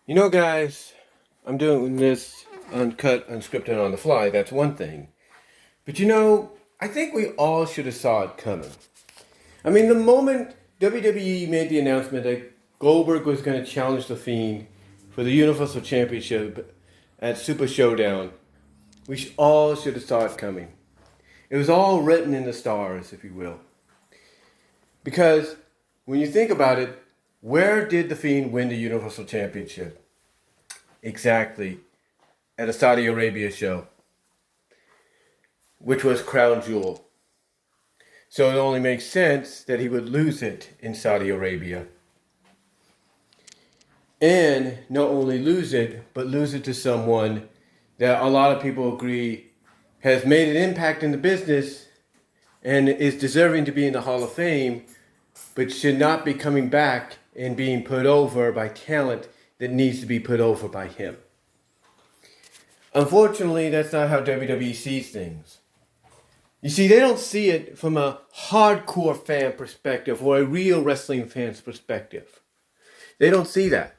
You know, guys, I'm doing this uncut, unscripted on the fly. That's one thing. But I think we all should have saw it coming. I mean, the moment WWE made the announcement that Goldberg was going to challenge The Fiend for the Universal Championship at Super Showdown, we all should have saw it coming. It was all written in the stars, if you will. Because when you think about it, where did The Fiend win the Universal Championship? Exactly. At a Saudi Arabia show, which was Crown Jewel. So it only makes sense that he would lose it in Saudi Arabia. And not only lose it, but lose it to someone that a lot of people agree has made an impact in the business and is deserving to be in the Hall of Fame, but should not be coming back and being put over by talent that needs to be put over by him. Unfortunately, that's not how WWE sees things. You see, they don't see it from a hardcore fan perspective or a real wrestling fan's perspective. They don't see that.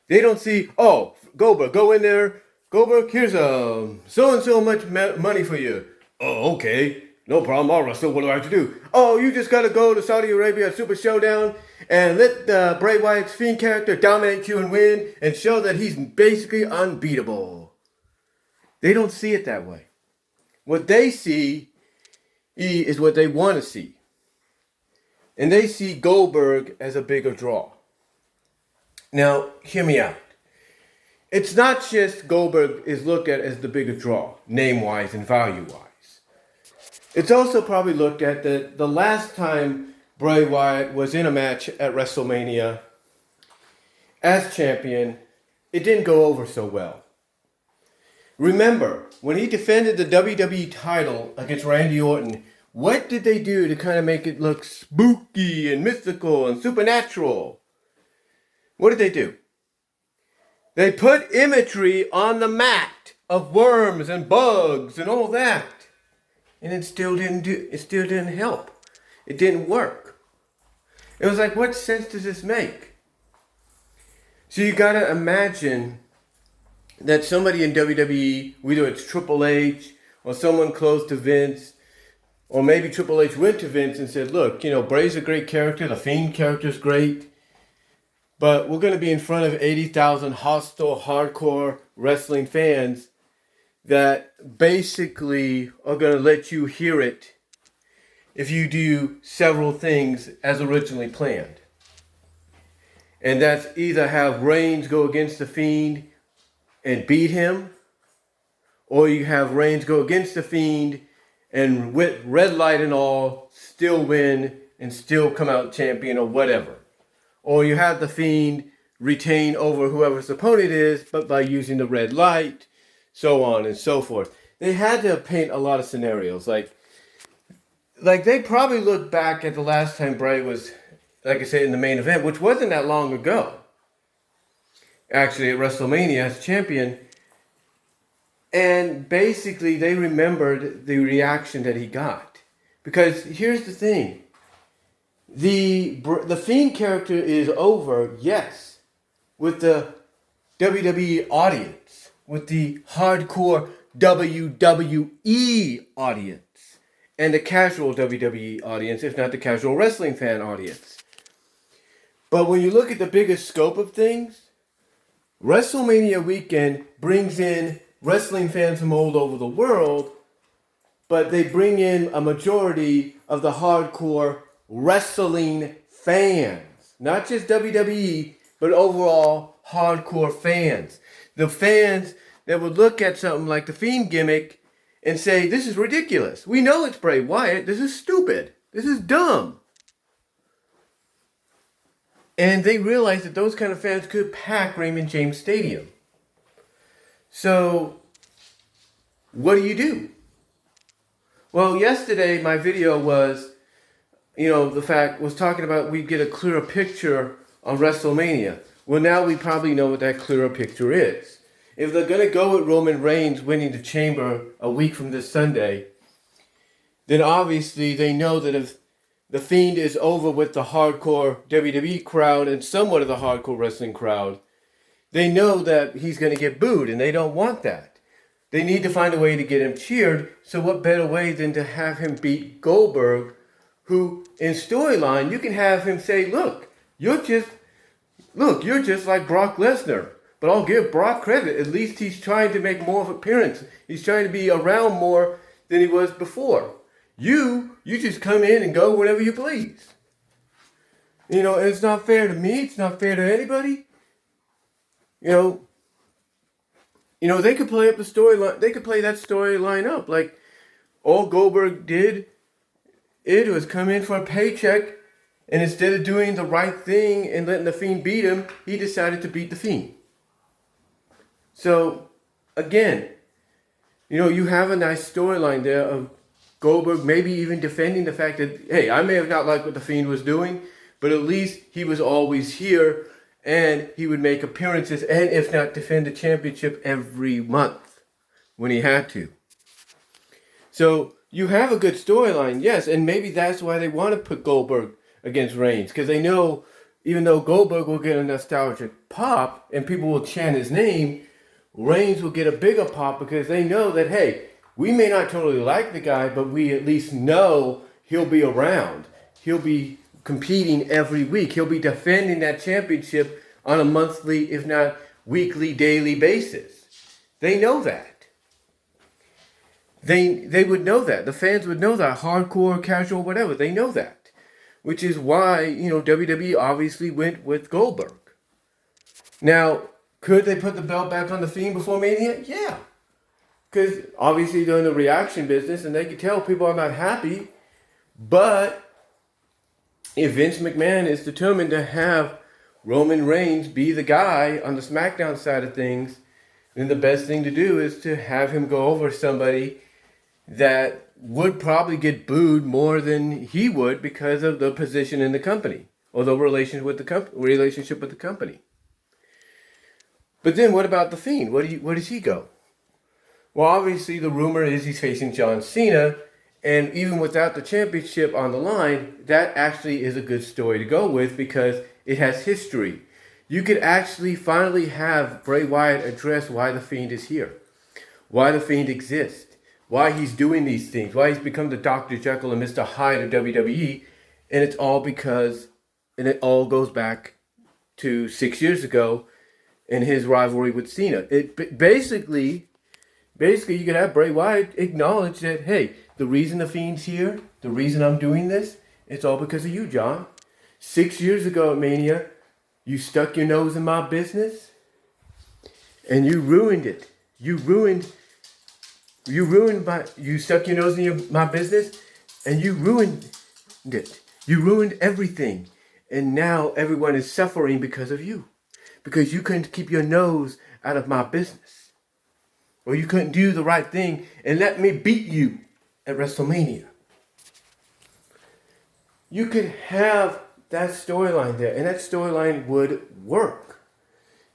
They don't see, oh, Goldberg, go in there. Goldberg, here's so much money for you. Oh, okay. No problem, I'll wrestle. What do I have to do? Oh, you just got to go to Saudi Arabia at Super Showdown and let Bray Wyatt's Fiend character dominate you and win and show that he's basically unbeatable. They don't see it that way. What they see is what they want to see. And they see Goldberg as a bigger draw. Now, hear me out. It's not just Goldberg is looked at as the bigger draw, name-wise and value-wise. It's also probably looked at that the last time Bray Wyatt was in a match at WrestleMania as champion, it didn't go over so well. Remember, when he defended the WWE title against Randy Orton, what did they do to kind of make it look spooky and mystical and supernatural? What did they do? They put imagery on the mat of worms and bugs and all that. And it still didn't help. It didn't work. It was like, what sense does this make? So you gotta imagine that somebody in WWE, whether it's Triple H or someone close to Vince, or maybe Triple H went to Vince and said, look, Bray's a great character, the Fiend character's great, but we're gonna be in front of 80,000 hostile, hardcore wrestling fans that basically are going to let you hear it if you do several things as originally planned. And that's either have Reigns go against the Fiend and beat him, or you have Reigns go against the Fiend and with red light and all, still win and still come out champion or whatever. Or you have the Fiend retain over whoever's opponent is, but by using the red light, so on and so forth. They had to paint a lot of scenarios. Like they probably look back at the last time Bray was, like I said, in the main event, which wasn't that long ago. Actually, at WrestleMania as champion. And basically, they remembered the reaction that he got. Because here's the thing. The Fiend character is over, yes, with the WWE audience. With the hardcore WWE audience and the casual WWE audience, if not the casual wrestling fan audience. But when you look at the biggest scope of things, WrestleMania weekend brings in wrestling fans from all over the world, but they bring in a majority of the hardcore wrestling fans. Not just WWE, but overall hardcore fans. The fans that would look at something like the Fiend gimmick and say, this is ridiculous. We know it's Bray Wyatt. This is stupid. This is dumb. And they realized that those kind of fans could pack Raymond James Stadium. So, what do? Well, yesterday my video was, was talking about we get a clearer picture on WrestleMania. Well, now we probably know what that clearer picture is. If they're going to go with Roman Reigns winning the Chamber a week from this Sunday, then obviously they know that if the Fiend is over with the hardcore WWE crowd and somewhat of the hardcore wrestling crowd, they know that he's going to get booed, and they don't want that. They need to find a way to get him cheered. So what better way than to have him beat Goldberg, who in storyline you can have him say, look, you're just like Brock Lesnar. But I'll give Brock credit. At least he's trying to make more of an appearance. He's trying to be around more than he was before. You just come in and go whenever you please. You know, and it's not fair to me. It's not fair to anybody. You know, they could play up the storyline. They could play that storyline up. Like, all Goldberg did, it was come in for a paycheck, and instead of doing the right thing and letting the Fiend beat him, he decided to beat the Fiend. So, again, you know, you have a nice storyline there of Goldberg maybe even defending the fact that, hey, I may have not liked what the Fiend was doing, but at least he was always here, and he would make appearances, and if not, defend the championship every month when he had to. So, you have a good storyline, yes, and maybe that's why they want to put Goldberg against Reigns, because they know, even though Goldberg will get a nostalgic pop, and people will chant his name, Reigns will get a bigger pop because they know that, hey, we may not totally like the guy, but we at least know he'll be around. He'll be competing every week. He'll be defending that championship on a monthly, if not weekly, daily basis. They know that. They would know that. The fans would know that. Hardcore, casual, whatever. They know that. Which is why, you know, WWE obviously went with Goldberg. Now, could they put the belt back on the Fiend before Mania? Yeah. Because obviously they're in the reaction business and they can tell people are not happy. But if Vince McMahon is determined to have Roman Reigns be the guy on the SmackDown side of things, then the best thing to do is to have him go over somebody that would probably get booed more than he would because of the position in the company or the relationship with the company. But then what about the Fiend? Where does he go? Well, obviously the rumor is he's facing John Cena, and even without the championship on the line, that actually is a good story to go with because it has history. You could actually finally have Bray Wyatt address why the Fiend is here, why the Fiend exists, why he's doing these things, why he's become the Dr. Jekyll and Mr. Hyde of WWE, and it's all because, and it all goes back to 6 years ago, in his rivalry with Cena. It basically you could have Bray Wyatt acknowledge that, hey, the reason the Fiend's here, the reason I'm doing this, it's all because of you, John. 6 years ago at Mania, you stuck your nose in my business, and you ruined it. You stuck your nose in my business, and you ruined it. You ruined everything, and now everyone is suffering because of you. Because you couldn't keep your nose out of my business. Or you couldn't do the right thing and let me beat you at WrestleMania. You could have that storyline there. And that storyline would work.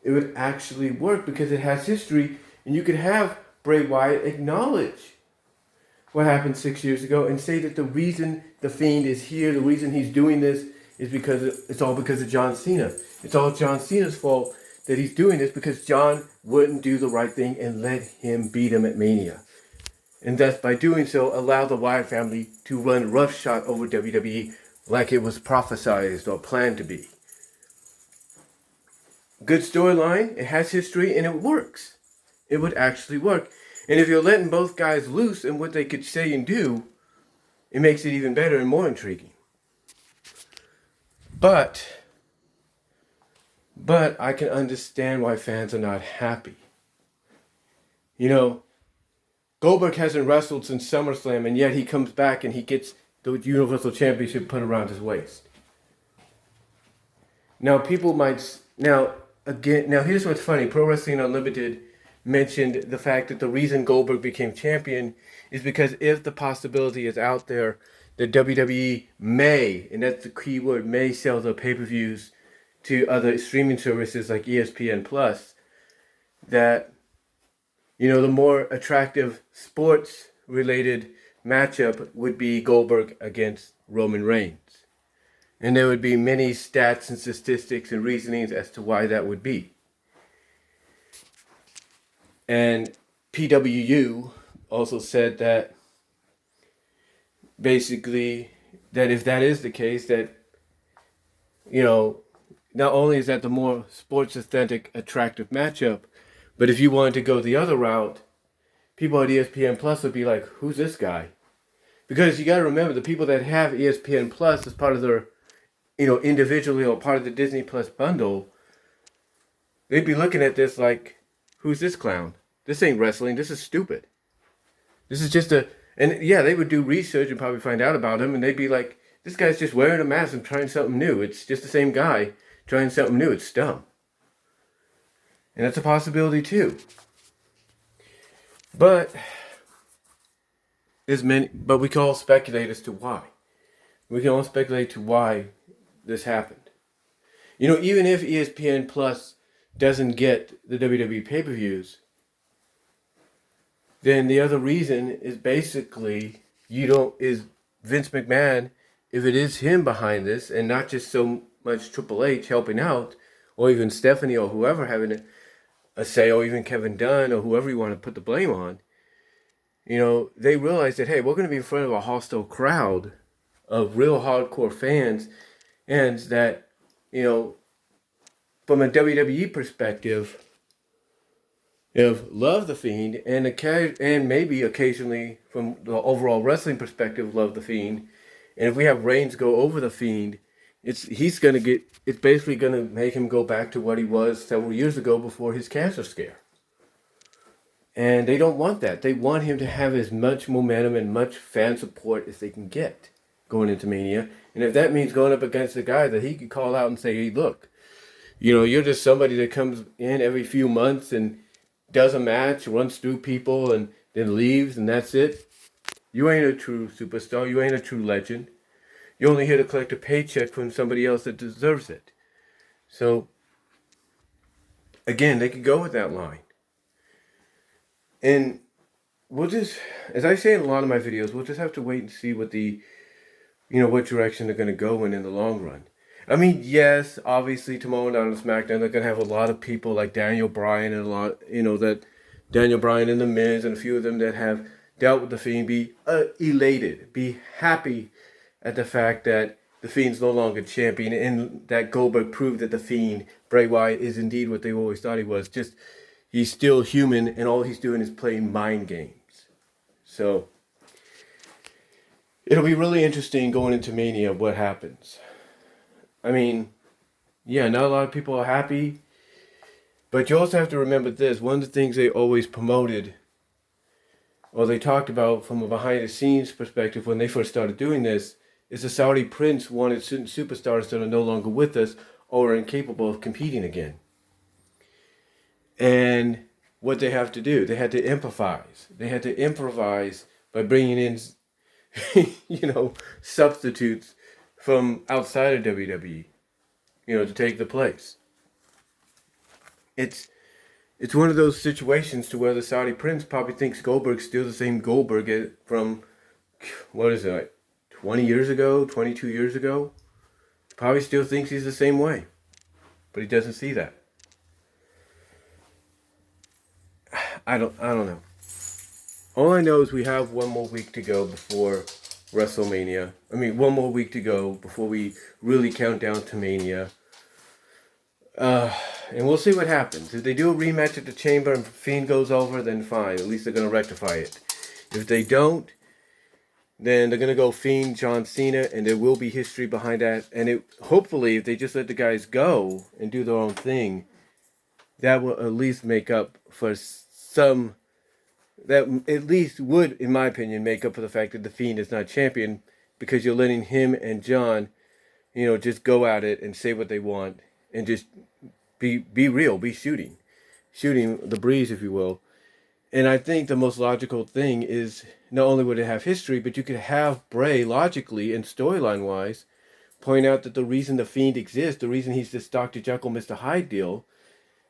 It would actually work because it has history. And you could have Bray Wyatt acknowledge what happened 6 years ago and say that the reason the Fiend is here, the reason he's doing this, is because it's all because of John Cena. It's all John Cena's fault that he's doing this because John wouldn't do the right thing and let him beat him at Mania. And thus, by doing so, allow the Wyatt family to run roughshod over WWE like it was prophesized or planned to be. Good storyline, it has history, and it works. It would actually work. And if you're letting both guys loose in what they could say and do, it makes it even better and more intriguing. But I can understand why fans are not happy. You know, Goldberg hasn't wrestled since SummerSlam, and yet he comes back and he gets the Universal Championship put around his waist. Now, here's what's funny. Pro Wrestling Unlimited mentioned the fact that the reason Goldberg became champion is because if the possibility is out there that WWE may, and that's the key word, may sell their pay-per-views to other streaming services like ESPN Plus, that, you know, the more attractive sports-related matchup would be Goldberg against Roman Reigns. And there would be many stats and statistics and reasonings as to why that would be. And PWU also said that basically that if that is the case, that, you know, not only is that the more sports authentic, attractive matchup, but if you wanted to go the other route, people at ESPN Plus would be like, who's this guy? Because you got to remember, the people that have ESPN Plus as part of their, individually or part of the Disney Plus bundle, they'd be looking at this like, who's this clown? This ain't wrestling. This is stupid. This is just and yeah, they would do research and probably find out about him, and they'd be like, this guy's just wearing a mask and trying something new. It's just the same guy trying something new. It's dumb. And that's a possibility too. But we can all speculate as to why. We can all speculate to why this happened. Even if ESPN Plus doesn't get the WWE pay-per-views, then the other reason is basically is Vince McMahon, if it is him behind this and not just so much Triple H helping out, or even Stephanie or whoever having a say, or even Kevin Dunn or whoever you want to put the blame on, they realize that, hey, we're going to be in front of a hostile crowd of real hardcore fans, and that, from a WWE perspective, love the Fiend, and maybe occasionally from the overall wrestling perspective, love the Fiend. And if we have Reigns go over the Fiend, it's basically gonna make him go back to what he was several years ago before his cancer scare. And they don't want that. They want him to have as much momentum and much fan support as they can get going into Mania. And if that means going up against a guy that he could call out and say, hey, look, you're just somebody that comes in every few months and does a match, runs through people, and then leaves, and that's it. You ain't a true superstar. You ain't a true legend. You're only here to collect a paycheck from somebody else that deserves it. So, again, they could go with that line. And we'll just, as I say in a lot of my videos, we'll just have to wait and see what what direction they're going to go in the long run. I mean, yes, obviously tomorrow night on SmackDown, they're going to have a lot of people like Daniel Bryan and Daniel Bryan and The Miz and a few of them that have dealt with the Fiend be elated, be happy at the fact that the Fiend's no longer champion and that Goldberg proved that the Fiend, Bray Wyatt, is indeed what they always thought he was. Just, he's still human and all he's doing is playing mind games. So, it'll be really interesting going into Mania what happens. I mean, yeah, not a lot of people are happy, but you also have to remember this. One of the things they always promoted, or they talked about from a behind-the-scenes perspective when they first started doing this, is the Saudi prince wanted certain superstars that are no longer with us or are incapable of competing again. And what they have to do, they had to improvise. They had to improvise by bringing in, substitutes from outside of WWE, to take the place. It's one of those situations to where the Saudi prince probably thinks Goldberg's still the same Goldberg from, 20 years ago, 22 years ago? Probably still thinks he's the same way, but he doesn't see that. I don't know. All I know is we have one more week to go before WrestleMania. I mean, one more week to go before we really count down to Mania. And we'll see what happens. If they do a rematch at the Chamber and Fiend goes over, then fine. At least they're going to rectify it. If they don't, then they're going to go Fiend, John Cena, and there will be history behind that. And hopefully, if they just let the guys go and do their own thing, that will at least make up for some... That at least would, in my opinion, make up for the fact that the Fiend is not champion, because you're letting him and John, just go at it and say what they want and just be real, be shooting the breeze, if you will. And I think the most logical thing is not only would it have history, but you could have Bray logically and storyline wise point out that the reason the Fiend exists, the reason he's this Dr. Jekyll, Mr. Hyde deal,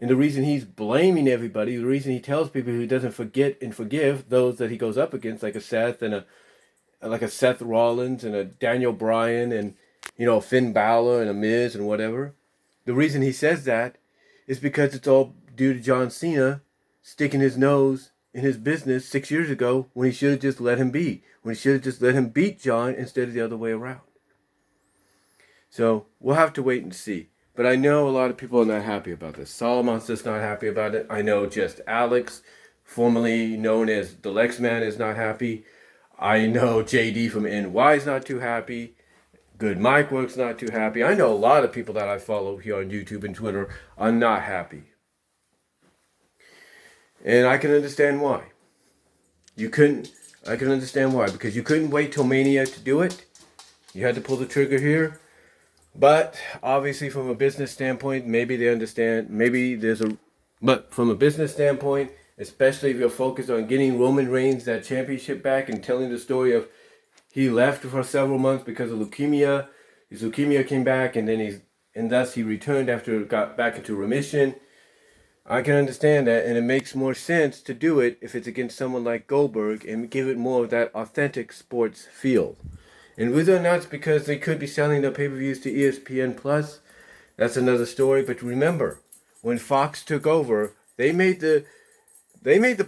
and the reason he's blaming everybody, the reason he tells people he doesn't forget and forgive those that he goes up against, like a Seth and a Seth Rollins and a Daniel Bryan and Finn Balor and a Miz and whatever. The reason he says that is because it's all due to John Cena sticking his nose in his business 6 years ago when he should have just let him be. When he should have just let him beat John instead of the other way around. So we'll have to wait and see. But I know a lot of people are not happy about this. Solomon's just not happy about it. I know just Alex, formerly known as the Lex Man, is not happy. I know JD from NY is not too happy. Good Mike Works not too happy. I know a lot of people that I follow here on YouTube and Twitter are not happy. And I can understand why. I can understand why. Because you couldn't wait till Mania to do it. You had to pull the trigger here. But obviously from a business standpoint, maybe they understand, but from a business standpoint, especially if you're focused on getting Roman Reigns that championship back and telling the story of he left for several months because of leukemia. His leukemia came back and thus he returned after it got back into remission. I can understand that, and it makes more sense to do it if it's against someone like Goldberg and give it more of that authentic sports feel. And whether or not it's because they could be selling their pay-per-views to ESPN Plus, that's another story. But remember, when Fox took over, they made the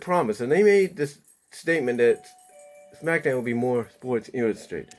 promise and they made this statement that SmackDown will be more sports illustrated.